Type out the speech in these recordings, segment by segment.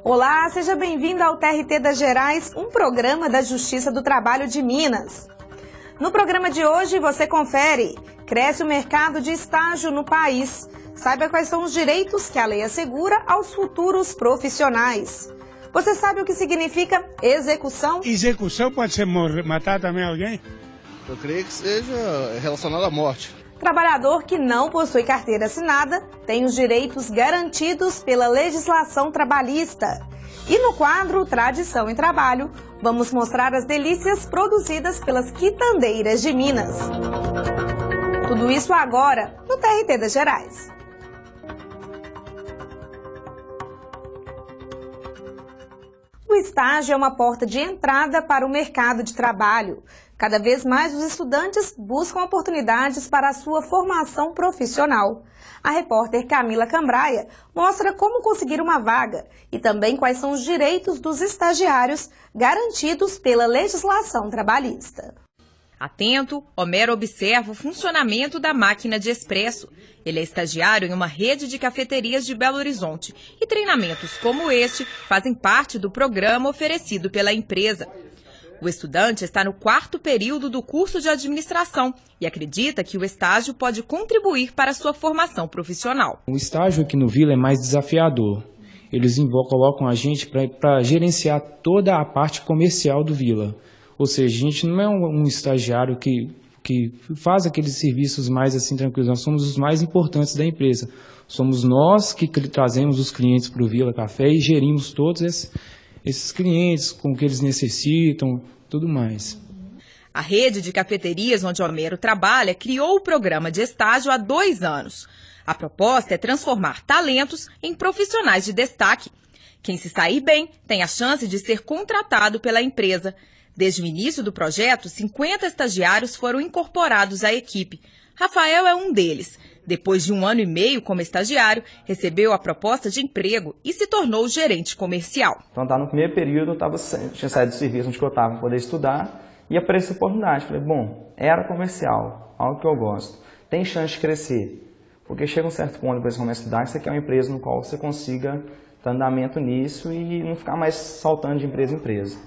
Olá, seja bem-vindo ao TRT das Gerais, um programa da Justiça do Trabalho de Minas. No programa de hoje você confere: cresce o mercado de estágio no país. Saiba quais são os direitos que a lei assegura aos futuros profissionais. Você sabe o que significa execução? Execução pode ser matar também alguém? Eu creio que seja relacionado à morte. Trabalhador que não possui carteira assinada tem os direitos garantidos pela legislação trabalhista. E no quadro Tradição em Trabalho, vamos mostrar as delícias produzidas pelas quitandeiras de Minas. Tudo isso agora no TRT das Gerais. O estágio é uma porta de entrada para o mercado de trabalho. Cada vez mais os estudantes buscam oportunidades para a sua formação profissional. A repórter Camila Cambraia mostra como conseguir uma vaga e também quais são os direitos dos estagiários garantidos pela legislação trabalhista. Atento, Homero observa o funcionamento da máquina de expresso. Ele é estagiário em uma rede de cafeterias de Belo Horizonte e treinamentos como este fazem parte do programa oferecido pela empresa. O estudante está no 4º período do curso de administração e acredita que o estágio pode contribuir para a sua formação profissional. O estágio aqui no Vila é mais desafiador. Eles colocam a gente para gerenciar toda a parte comercial do Vila. Ou seja, a gente não é um estagiário que faz aqueles serviços mais assim tranquilos. Nós somos os mais importantes da empresa. Somos nós que trazemos os clientes para o Vila Café e gerimos todos esses clientes, com o que eles necessitam, tudo mais. A rede de cafeterias onde Homero trabalha criou o programa de estágio há 2 anos. A proposta é transformar talentos em profissionais de destaque. Quem se sair bem tem a chance de ser contratado pela empresa. Desde o início do projeto, 50 estagiários foram incorporados à equipe. Rafael é um deles. Depois de 1 ano e meio como estagiário, recebeu a proposta de emprego e se tornou gerente comercial. Então, no primeiro período, eu tinha saído do serviço onde eu estava para poder estudar e apareceu a oportunidade. Falei, bom, era comercial, algo que eu gosto. Tem chance de crescer, porque chega um certo ponto, depois que você começa a estudar, que você quer uma empresa no qual você consiga dar andamento nisso e não ficar mais saltando de empresa em empresa.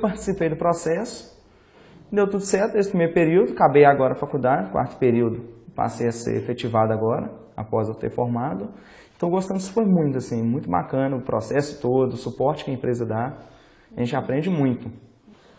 Participei do processo, deu tudo certo esse primeiro período, acabei agora a faculdade, 4º período. Passei a ser efetivado agora, após eu ter formado. Estou gostando super muito, assim, muito bacana o processo todo, o suporte que a empresa dá. A gente aprende muito.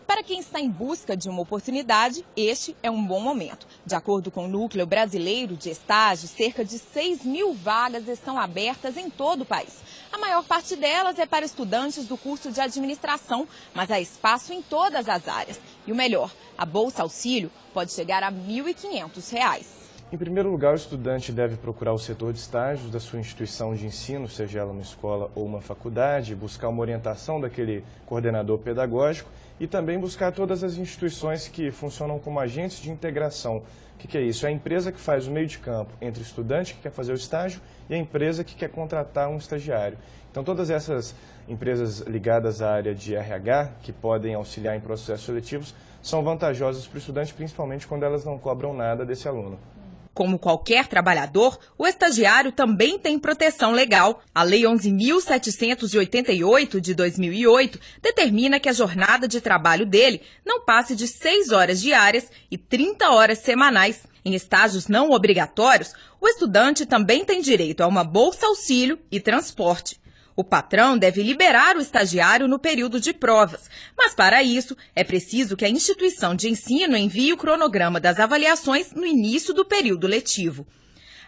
Para quem está em busca de uma oportunidade, este é um bom momento. De acordo com o Núcleo Brasileiro de Estágio, cerca de 6.000 vagas estão abertas em todo o país. A maior parte delas é para estudantes do curso de administração, mas há espaço em todas as áreas. E o melhor, a Bolsa Auxílio pode chegar a R$ 1.500. Em primeiro lugar, o estudante deve procurar o setor de estágios da sua instituição de ensino, seja ela uma escola ou uma faculdade, buscar uma orientação daquele coordenador pedagógico e também buscar todas as instituições que funcionam como agentes de integração. O que é isso? É a empresa que faz o meio de campo entre o estudante que quer fazer o estágio e a empresa que quer contratar um estagiário. Então, todas essas empresas ligadas à área de RH, que podem auxiliar em processos seletivos, são vantajosas para o estudante, principalmente quando elas não cobram nada desse aluno. Como qualquer trabalhador, o estagiário também tem proteção legal. A Lei 11.788 de 2008 determina que a jornada de trabalho dele não passe de 6 horas diárias e 30 horas semanais. Em estágios não obrigatórios, o estudante também tem direito a uma bolsa auxílio e transporte. O patrão deve liberar o estagiário no período de provas, mas para isso é preciso que a instituição de ensino envie o cronograma das avaliações no início do período letivo.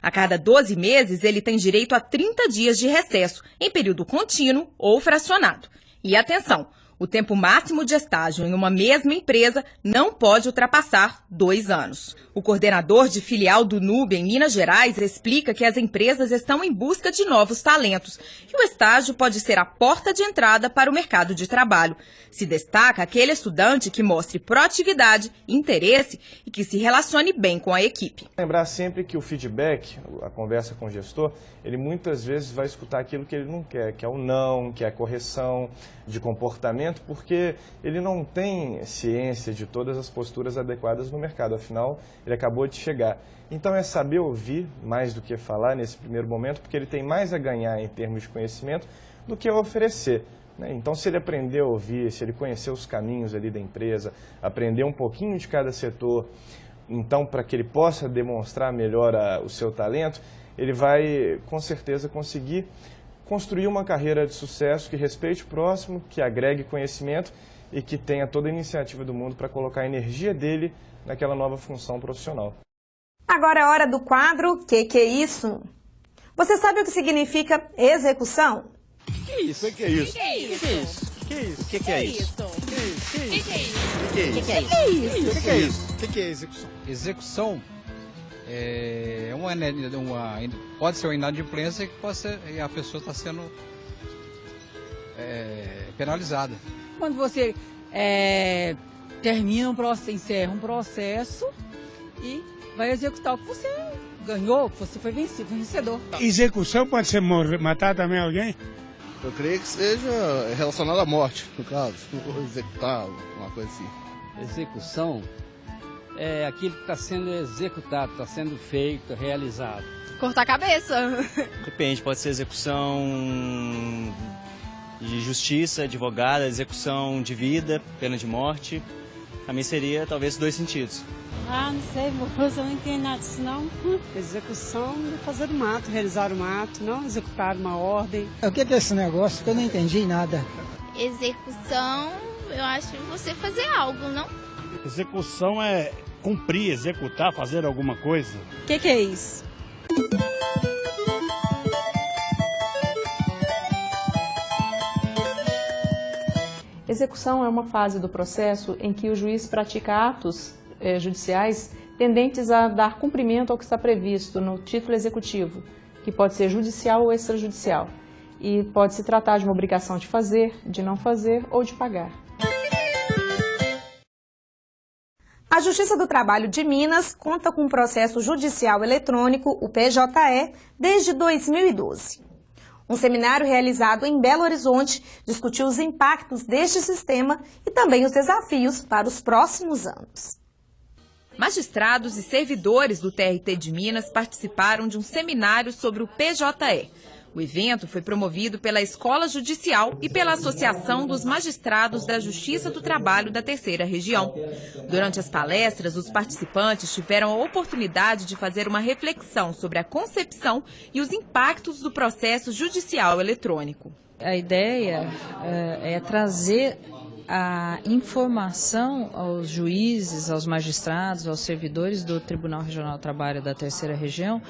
A cada 12 meses, ele tem direito a 30 dias de recesso, em período contínuo ou fracionado. E atenção, O tempo máximo de estágio em uma mesma empresa não pode ultrapassar 2 anos. O coordenador de filial do NUB em Minas Gerais explica que as empresas estão em busca de novos talentos e o estágio pode ser a porta de entrada para o mercado de trabalho. Se destaca aquele estudante que mostre proatividade, interesse e que se relacione bem com a equipe. Lembrar sempre que o feedback, a conversa com o gestor, ele muitas vezes vai escutar aquilo que ele não quer, que é o não, que é a correção de comportamento, porque ele não tem ciência de todas as posturas adequadas no mercado, afinal, ele acabou de chegar. Então é saber ouvir mais do que falar nesse primeiro momento, porque ele tem mais a ganhar em termos de conhecimento do que a oferecer. Então, se ele aprender a ouvir, se ele conhecer os caminhos ali da empresa, aprender um pouquinho de cada setor, então, para que ele possa demonstrar melhor o seu talento, ele vai, com certeza, conseguir construir uma carreira de sucesso que respeite o próximo, que agregue conhecimento e que tenha toda a iniciativa do mundo para colocar a energia dele naquela nova função profissional. Agora é hora do quadro Que é isso? Você sabe o que significa execução? Que é isso? Que é isso? Que é isso? Que é isso? Que é isso? Que é isso? Que é execução? Execução pode ser uma inadimplência que a pessoa está sendo penalizada. Quando você encerra um processo e vai executar o que você ganhou, que você foi vencedor. Execução pode ser matar também alguém? Eu creio que seja relacionado à morte, no caso, executar, uma coisa assim. Execução é aquilo que está sendo executado, está sendo feito, realizado. Cortar a cabeça. Depende, pode ser execução de justiça, advogada, execução de vida, pena de morte. A mim seria talvez 2 sentidos. Ah, não sei, moça, eu não entendo nada disso não. Execução é fazer o mato, realizar o mato, não executar uma ordem. O que é esse negócio que eu não entendi nada? Execução, eu acho você fazer algo, não? Execução é cumprir, executar, fazer alguma coisa. O que é isso? Execução é uma fase do processo em que o juiz pratica atos judiciais tendentes a dar cumprimento ao que está previsto no título executivo, que pode ser judicial ou extrajudicial, e pode se tratar de uma obrigação de fazer, de não fazer ou de pagar. A Justiça do Trabalho de Minas conta com um processo judicial eletrônico, o PJE, desde 2012. Um seminário realizado em Belo Horizonte discutiu os impactos deste sistema e também os desafios para os próximos anos. Magistrados e servidores do TRT de Minas participaram de um seminário sobre o PJE. O evento foi promovido pela Escola Judicial e pela Associação dos Magistrados da Justiça do Trabalho da Terceira Região. Durante as palestras, os participantes tiveram a oportunidade de fazer uma reflexão sobre a concepção e os impactos do processo judicial eletrônico. A ideia é trazer a informação aos juízes, aos magistrados, aos servidores do Tribunal Regional do Trabalho da Terceira Região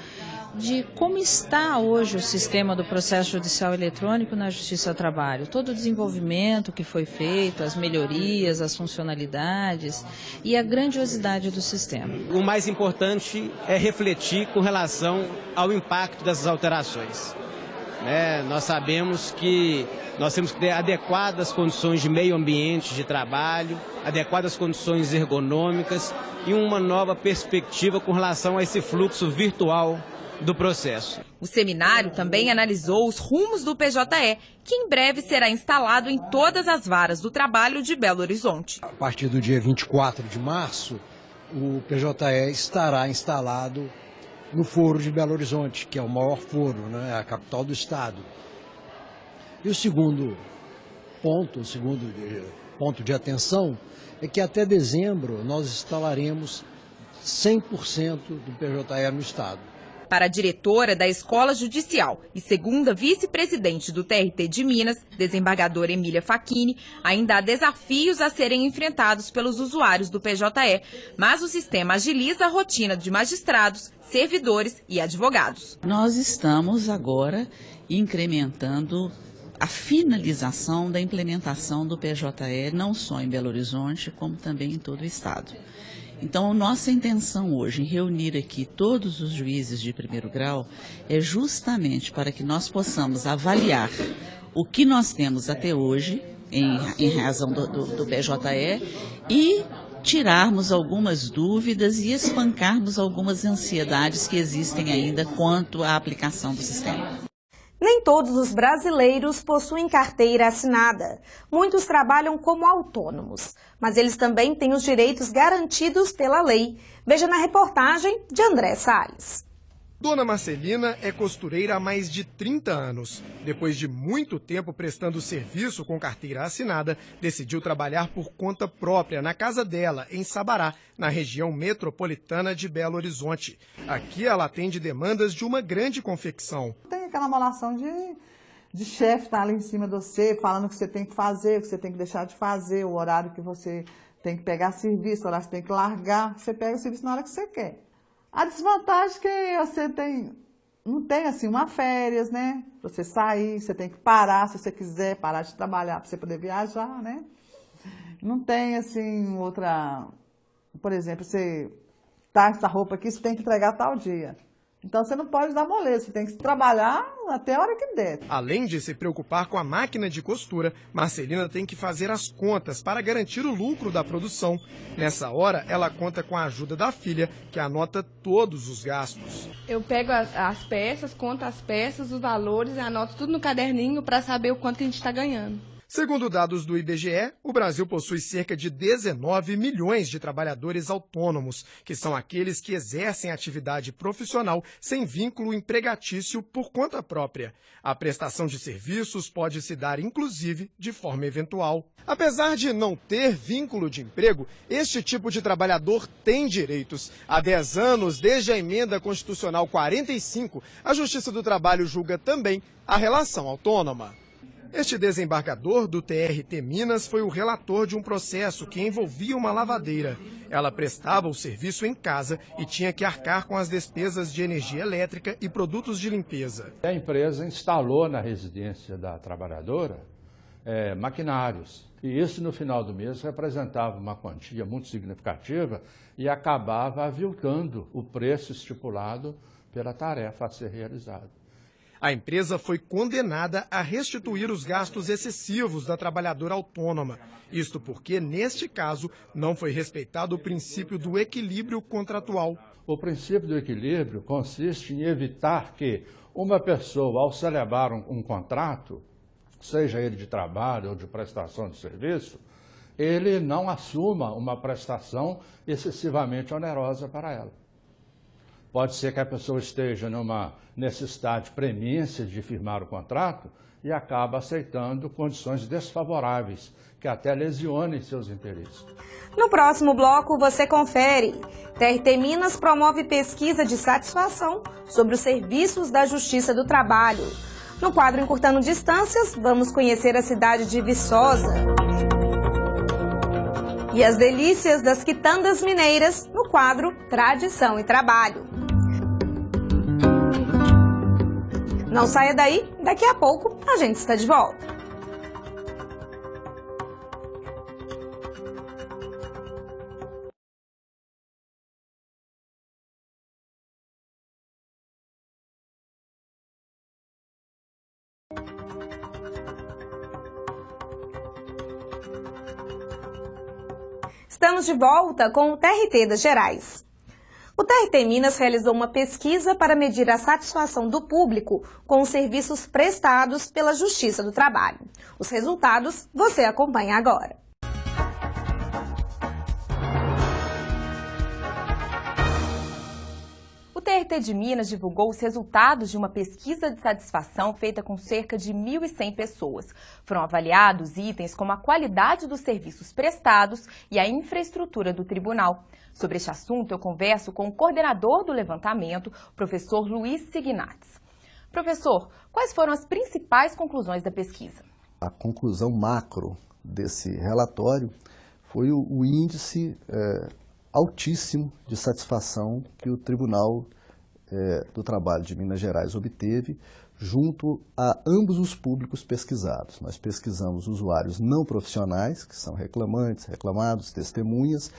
de como está hoje o sistema do processo judicial eletrônico na Justiça do Trabalho. Todo o desenvolvimento que foi feito, as melhorias, as funcionalidades e a grandiosidade do sistema. O mais importante é refletir com relação ao impacto dessas alterações. Nós sabemos que nós temos que ter adequadas condições de meio ambiente de trabalho, adequadas condições ergonômicas e uma nova perspectiva com relação a esse fluxo virtual do processo. O seminário também analisou os rumos do PJE, que em breve será instalado em todas as varas do trabalho de Belo Horizonte. A partir do dia 24 de março, o PJE estará instalado no Foro de Belo Horizonte, que é o maior foro, a capital do estado. E o segundo ponto de atenção é que até dezembro nós instalaremos 100% do PJE no estado. Para a diretora da Escola Judicial e segunda vice-presidente do TRT de Minas, desembargadora Emília Facchini, ainda há desafios a serem enfrentados pelos usuários do PJE, mas o sistema agiliza a rotina de magistrados, servidores e advogados. Nós estamos agora incrementando a finalização da implementação do PJE, não só em Belo Horizonte, como também em todo o Estado. Então, nossa intenção hoje em reunir aqui todos os juízes de primeiro grau é justamente para que nós possamos avaliar o que nós temos até hoje, em razão do PJE, e tirarmos algumas dúvidas e espancarmos algumas ansiedades que existem ainda quanto à aplicação do sistema. Nem todos os brasileiros possuem carteira assinada. Muitos trabalham como autônomos, mas eles também têm os direitos garantidos pela lei. Veja na reportagem de André Salles. Dona Marcelina é costureira há mais de 30 anos. Depois de muito tempo prestando serviço com carteira assinada, decidiu trabalhar por conta própria na casa dela, em Sabará, na região metropolitana de Belo Horizonte. Aqui ela atende demandas de uma grande confecção. Tem aquela malação de chefe estar ali em cima de você, falando o que você tem que fazer, o que você tem que deixar de fazer, o horário que você tem que pegar serviço, o horário que você tem que largar. Você pega o serviço na hora que você quer. A desvantagem é que você não tem assim uma férias, né? Pra você sair, você tem que parar se você quiser, parar de trabalhar para você poder viajar, né? Não tem assim outra, por exemplo, você tá essa roupa aqui, você tem que entregar tal dia. Então você não pode dar moleza, você tem que trabalhar até a hora que der. Além de se preocupar com a máquina de costura, Marcelina tem que fazer as contas para garantir o lucro da produção. Nessa hora, ela conta com a ajuda da filha, que anota todos os gastos. Eu pego as peças, conto as peças, os valores, anoto tudo no caderninho para saber o quanto que a gente está ganhando. Segundo dados do IBGE, o Brasil possui cerca de 19 milhões de trabalhadores autônomos, que são aqueles que exercem atividade profissional sem vínculo empregatício por conta própria. A prestação de serviços pode se dar, inclusive, de forma eventual. Apesar de não ter vínculo de emprego, este tipo de trabalhador tem direitos. Há 10 anos, desde a Emenda Constitucional 45, a Justiça do Trabalho julga também a relação autônoma. Este desembargador do TRT Minas foi o relator de um processo que envolvia uma lavadeira. Ela prestava o serviço em casa e tinha que arcar com as despesas de energia elétrica e produtos de limpeza. A empresa instalou na residência da trabalhadora maquinários. E isso, no final do mês, representava uma quantia muito significativa e acabava aviltando o preço estipulado pela tarefa a ser realizada. A empresa foi condenada a restituir os gastos excessivos da trabalhadora autônoma. Isto porque, neste caso, não foi respeitado o princípio do equilíbrio contratual. O princípio do equilíbrio consiste em evitar que uma pessoa, ao celebrar um contrato, seja ele de trabalho ou de prestação de serviço, ele não assuma uma prestação excessivamente onerosa para ela. Pode ser que a pessoa esteja numa necessidade premência de firmar o contrato e acaba aceitando condições desfavoráveis, que até lesionem seus interesses. No próximo bloco, você confere. TRT Minas promove pesquisa de satisfação sobre os serviços da Justiça do Trabalho. No quadro Encurtando Distâncias, vamos conhecer a cidade de Viçosa. E as delícias das quitandas mineiras no quadro Tradição e Trabalho. Não saia daí, daqui a pouco a gente está de volta. Estamos de volta com o TRT das Gerais. O TRT Minas realizou uma pesquisa para medir a satisfação do público com os serviços prestados pela Justiça do Trabalho. Os resultados você acompanha agora. O TRT de Minas divulgou os resultados de uma pesquisa de satisfação feita com cerca de 1.100 pessoas. Foram avaliados itens como a qualidade dos serviços prestados e a infraestrutura do tribunal. Sobre este assunto, eu converso com o coordenador do levantamento, professor Luiz Signates. Professor, quais foram as principais conclusões da pesquisa? A conclusão macro desse relatório foi o índice altíssimo de satisfação que o Tribunal do Trabalho de Minas Gerais obteve, junto a ambos os públicos pesquisados. Nós pesquisamos usuários não profissionais, que são reclamantes, reclamados, testemunhas,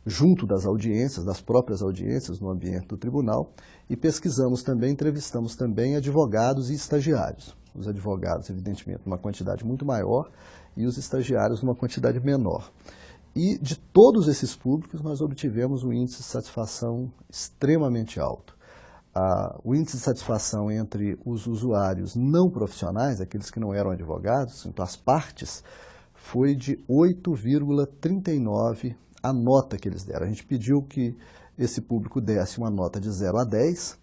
junto das audiências, das próprias audiências no ambiente do tribunal, e pesquisamos também, entrevistamos também advogados e estagiários. Os advogados, evidentemente, numa quantidade muito maior, e os estagiários numa quantidade menor. E de todos esses públicos nós obtivemos um índice de satisfação extremamente alto. O índice de satisfação entre os usuários não profissionais, aqueles que não eram advogados, então as partes, foi de 8,39 a nota que eles deram. A gente pediu que esse público desse uma nota de 0 a 10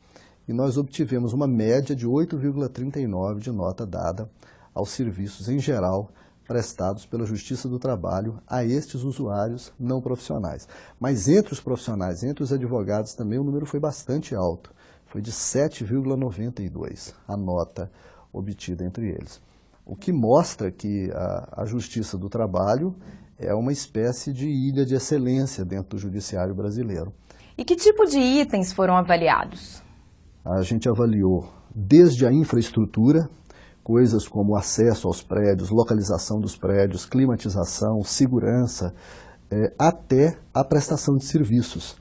e nós obtivemos uma média de 8,39 de nota dada aos serviços em geral prestados pela Justiça do Trabalho a estes usuários não profissionais. Mas entre os profissionais, entre os advogados também, o número foi bastante alto. Foi de 7,92 a nota obtida entre eles. O que mostra que a Justiça do Trabalho é uma espécie de ilha de excelência dentro do judiciário brasileiro. E que tipo de itens foram avaliados? A gente avaliou desde a infraestrutura, coisas como acesso aos prédios, localização dos prédios, climatização, segurança, até a prestação de serviços.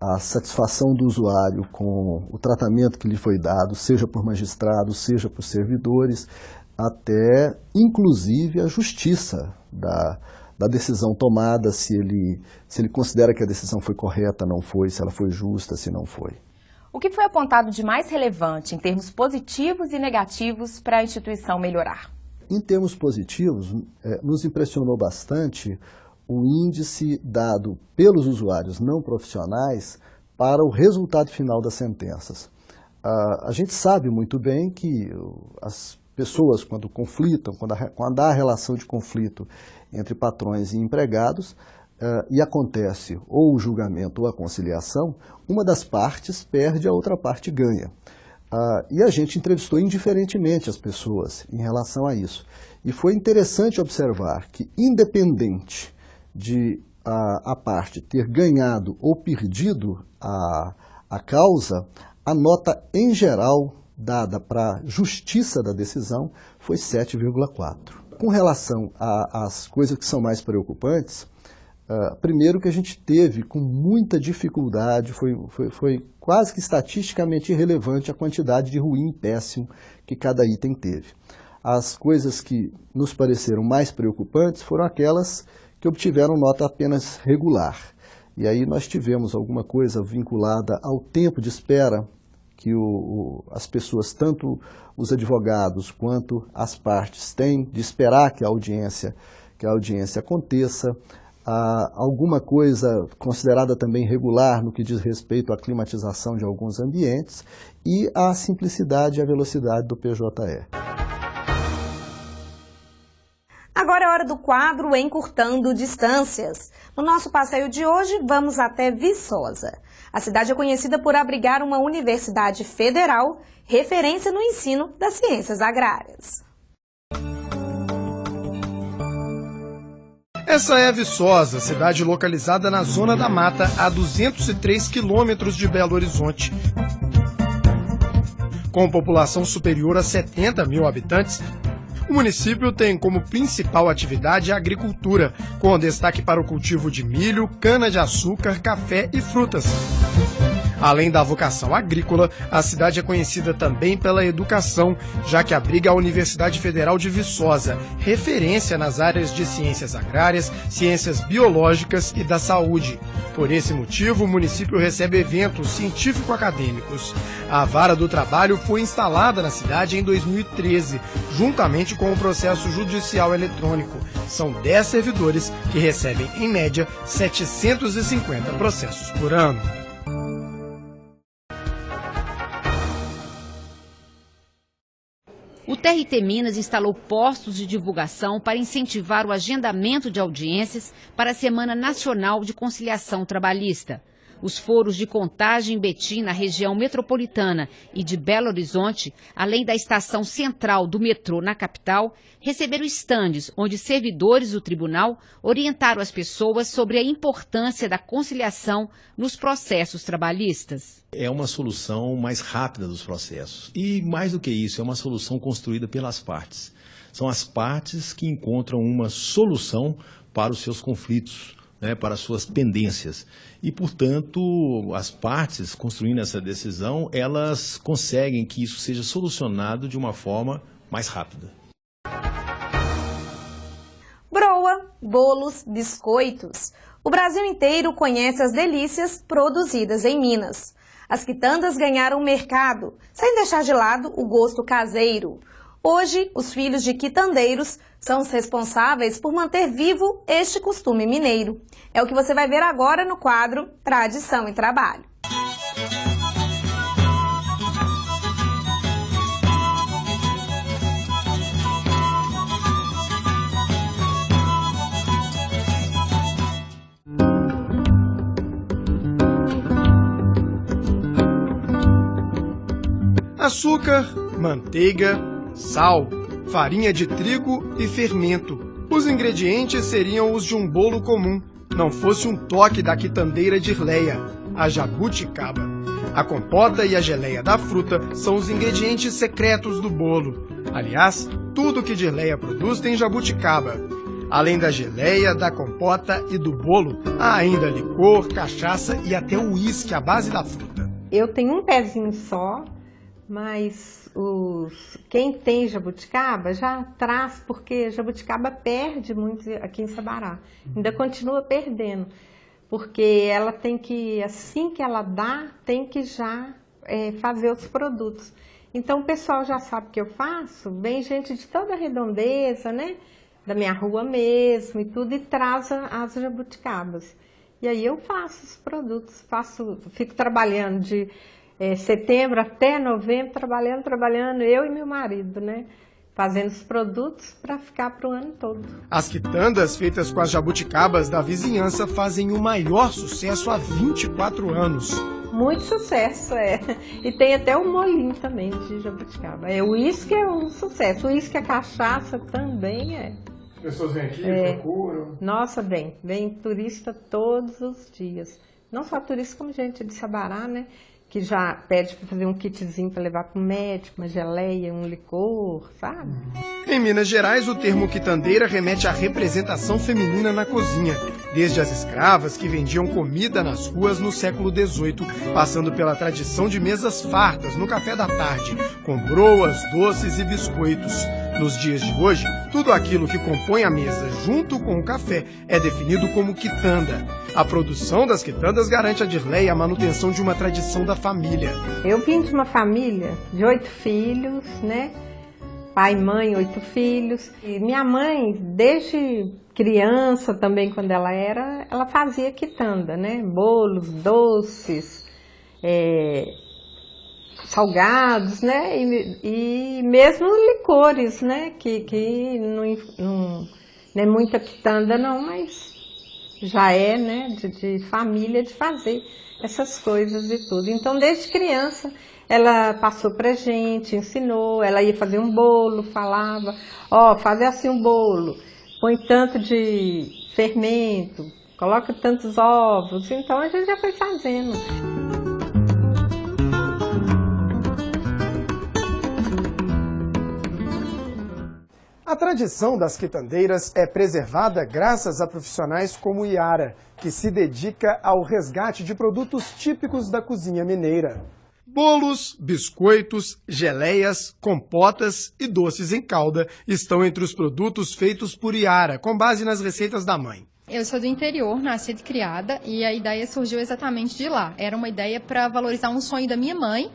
A satisfação do usuário com o tratamento que lhe foi dado, seja por magistrados, seja por servidores, até, inclusive, a justiça da decisão tomada, se ele considera que a decisão foi correta, não foi, se ela foi justa, se não foi. O que foi apontado de mais relevante em termos positivos e negativos para a instituição melhorar? Em termos positivos, nos impressionou bastante o índice dado pelos usuários não profissionais para o resultado final das sentenças. A gente sabe muito bem que as pessoas, quando conflitam, quando há relação de conflito entre patrões e empregados, e acontece ou o julgamento ou a conciliação, uma das partes perde, a outra parte ganha. E a gente entrevistou indiferentemente as pessoas em relação a isso. E foi interessante observar que, independente de a parte ter ganhado ou perdido a causa, a nota em geral dada para a justiça da decisão foi 7,4. Com relação às coisas que são mais preocupantes, primeiro que a gente teve com muita dificuldade, foi quase que estatisticamente irrelevante a quantidade de ruim e péssimo que cada item teve. As coisas que nos pareceram mais preocupantes foram aquelas que obtiveram nota apenas regular. E aí nós tivemos alguma coisa vinculada ao tempo de espera que as pessoas, tanto os advogados quanto as partes, têm de esperar que a audiência aconteça. Alguma coisa considerada também regular no que diz respeito à climatização de alguns ambientes e a simplicidade e a velocidade do PJE. Agora é hora do quadro Encurtando Distâncias. No nosso passeio de hoje, vamos até Viçosa. A cidade é conhecida por abrigar uma universidade federal, referência no ensino das ciências agrárias. Essa é Viçosa, cidade localizada na Zona da Mata, a 203 quilômetros de Belo Horizonte. Com população superior a 70 mil habitantes, o município tem como principal atividade a agricultura, com destaque para o cultivo de milho, cana-de-açúcar, café e frutas. Além da vocação agrícola, a cidade é conhecida também pela educação, já que abriga a Universidade Federal de Viçosa, referência nas áreas de ciências agrárias, ciências biológicas e da saúde. Por esse motivo, o município recebe eventos científico-acadêmicos. A Vara do Trabalho foi instalada na cidade em 2013, juntamente com o processo judicial eletrônico. São 10 servidores que recebem, em média, 750 processos por ano. O TRT Minas instalou postos de divulgação para incentivar o agendamento de audiências para a Semana Nacional de Conciliação Trabalhista. Os foros de Contagem e Betim, na região metropolitana e de Belo Horizonte, além da estação central do metrô na capital, receberam estandes onde servidores do tribunal orientaram as pessoas sobre a importância da conciliação nos processos trabalhistas. É uma solução mais rápida dos processos e, mais do que isso, é uma solução construída pelas partes. São as partes que encontram uma solução para os seus conflitos, né, para as suas pendências. E, portanto, as partes, construindo essa decisão, elas conseguem que isso seja solucionado de uma forma mais rápida. Broa, bolos, biscoitos. O Brasil inteiro conhece as delícias produzidas em Minas. As quitandas ganharam mercado, sem deixar de lado o gosto caseiro. Hoje, os filhos de quitandeiros são os responsáveis por manter vivo este costume mineiro. É o que você vai ver agora no quadro Tradição e Trabalho. Açúcar, manteiga, sal, farinha de trigo e fermento. Os ingredientes seriam os de um bolo comum, não fosse um toque da quitandeira Dirleia, a jabuticaba. A compota e a geleia da fruta são os ingredientes secretos do bolo. Aliás, tudo que Dirleia produz tem jabuticaba. Além da geleia, da compota e do bolo, há ainda licor, cachaça e até o uísque à base da fruta. Eu tenho um pezinho só, mas quem tem jabuticaba já traz, porque jabuticaba perde muito aqui em Sabará. Ainda continua perdendo, porque ela tem que, assim que ela dá, tem que já fazer os produtos. Então o pessoal já sabe que eu faço, vem gente de toda a redondeza, né? Da minha rua mesmo e tudo, e traz as jabuticabas. E aí eu faço os produtos, fico trabalhando de setembro até novembro, trabalhando, eu e meu marido, né? Fazendo os produtos para ficar para o ano todo. As quitandas feitas com as jabuticabas da vizinhança fazem o maior sucesso há 24 anos. Muito sucesso, E tem até um molinho também de jabuticaba. O uísque é um sucesso, o uísque, a cachaça também é. As pessoas vêm aqui, procuram? Nossa, vem turista todos os dias. Não só turista, como gente de Sabará, né? Que já pede para fazer um kitzinho para levar para o médico, uma geleia, um licor, sabe? Em Minas Gerais, o termo quitandeira remete à representação feminina na cozinha, desde as escravas que vendiam comida nas ruas no século XVIII, passando pela tradição de mesas fartas no café da tarde, com broas, doces e biscoitos. Nos dias de hoje, tudo aquilo que compõe a mesa junto com o café é definido como quitanda. A produção das quitandas garante a Dirleia a manutenção de uma tradição da família. Eu vim de uma família de 8 filhos, né? Pai, mãe, 8 filhos. E minha mãe, desde criança também, quando ela fazia quitanda, né? Bolos, doces, salgados, né? E mesmo licores, né? Que não é muita quitanda não, mas já né? De família, de fazer essas coisas e tudo. Então, desde criança, ela passou pra gente, ensinou, ela ia fazer um bolo, falava, fazer assim um bolo, põe tanto de fermento, coloca tantos ovos, então a gente já foi fazendo. A tradição das quitandeiras é preservada graças a profissionais como Iara, que se dedica ao resgate de produtos típicos da cozinha mineira. Bolos, biscoitos, geleias, compotas e doces em calda estão entre os produtos feitos por Iara, com base nas receitas da mãe. Eu sou do interior, nascida e criada, e a ideia surgiu exatamente de lá. Era uma ideia para valorizar um sonho da minha mãe,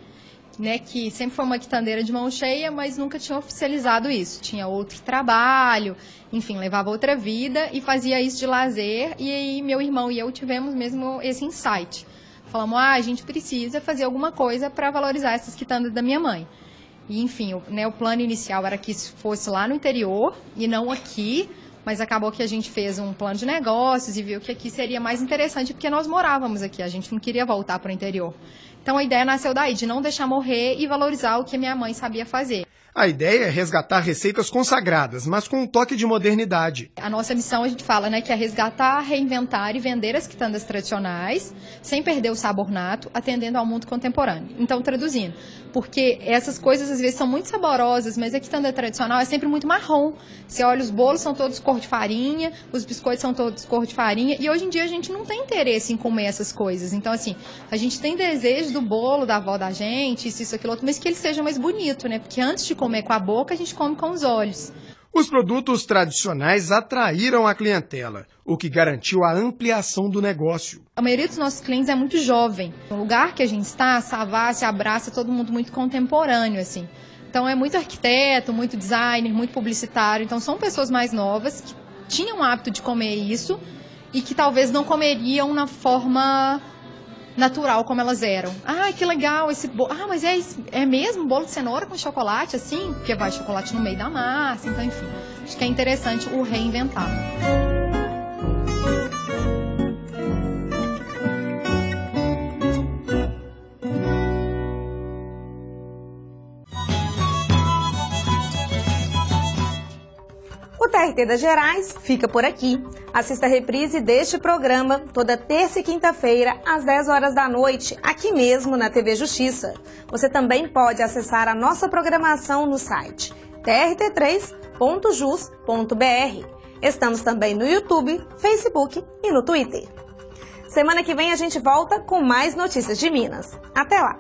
né, que sempre foi uma quitandeira de mão cheia, mas nunca tinha oficializado isso. Tinha outro trabalho, enfim, levava outra vida e fazia isso de lazer. E aí meu irmão e eu tivemos mesmo esse insight. Falamos, a gente precisa fazer alguma coisa para valorizar essas quitandas da minha mãe. E enfim, o plano inicial era que isso fosse lá no interior e não aqui, mas acabou que a gente fez um plano de negócios e viu que aqui seria mais interessante porque nós morávamos aqui, a gente não queria voltar para o interior. Então a ideia nasceu daí, de não deixar morrer e valorizar o que minha mãe sabia fazer. A ideia é resgatar receitas consagradas, mas com um toque de modernidade. A nossa missão, a gente fala, né, que é resgatar, reinventar e vender as quitandas tradicionais, sem perder o sabor nato, atendendo ao mundo contemporâneo. Então, traduzindo, porque essas coisas às vezes são muito saborosas, mas a quitanda tradicional é sempre muito marrom. Você olha, os bolos são todos cor de farinha, os biscoitos são todos cor de farinha, e hoje em dia a gente não tem interesse em comer essas coisas. Então, assim, a gente tem desejo do bolo da avó da gente, isso, aquilo outro, mas que ele seja mais bonito, né? Porque antes de comer com a boca, a gente come com os olhos. Os produtos tradicionais atraíram a clientela, o que garantiu a ampliação do negócio. A maioria dos nossos clientes é muito jovem. No lugar que a gente está, se abraça todo mundo muito contemporâneo, assim. Então é muito arquiteto, muito designer, muito publicitário. Então são pessoas mais novas que tinham o hábito de comer isso e que talvez não comeriam na forma natural como elas eram. Ah, que legal esse bolo. Ah, mas é mesmo bolo de cenoura com chocolate, assim? Porque vai chocolate no meio da massa. Então, enfim, acho que é interessante o reinventar. O TRT das Gerais fica por aqui. Assista a reprise deste programa toda terça e quinta-feira, às 10 horas da noite, aqui mesmo na TV Justiça. Você também pode acessar a nossa programação no site trt3.jus.br. Estamos também no YouTube, Facebook e no Twitter. Semana que vem a gente volta com mais notícias de Minas. Até lá!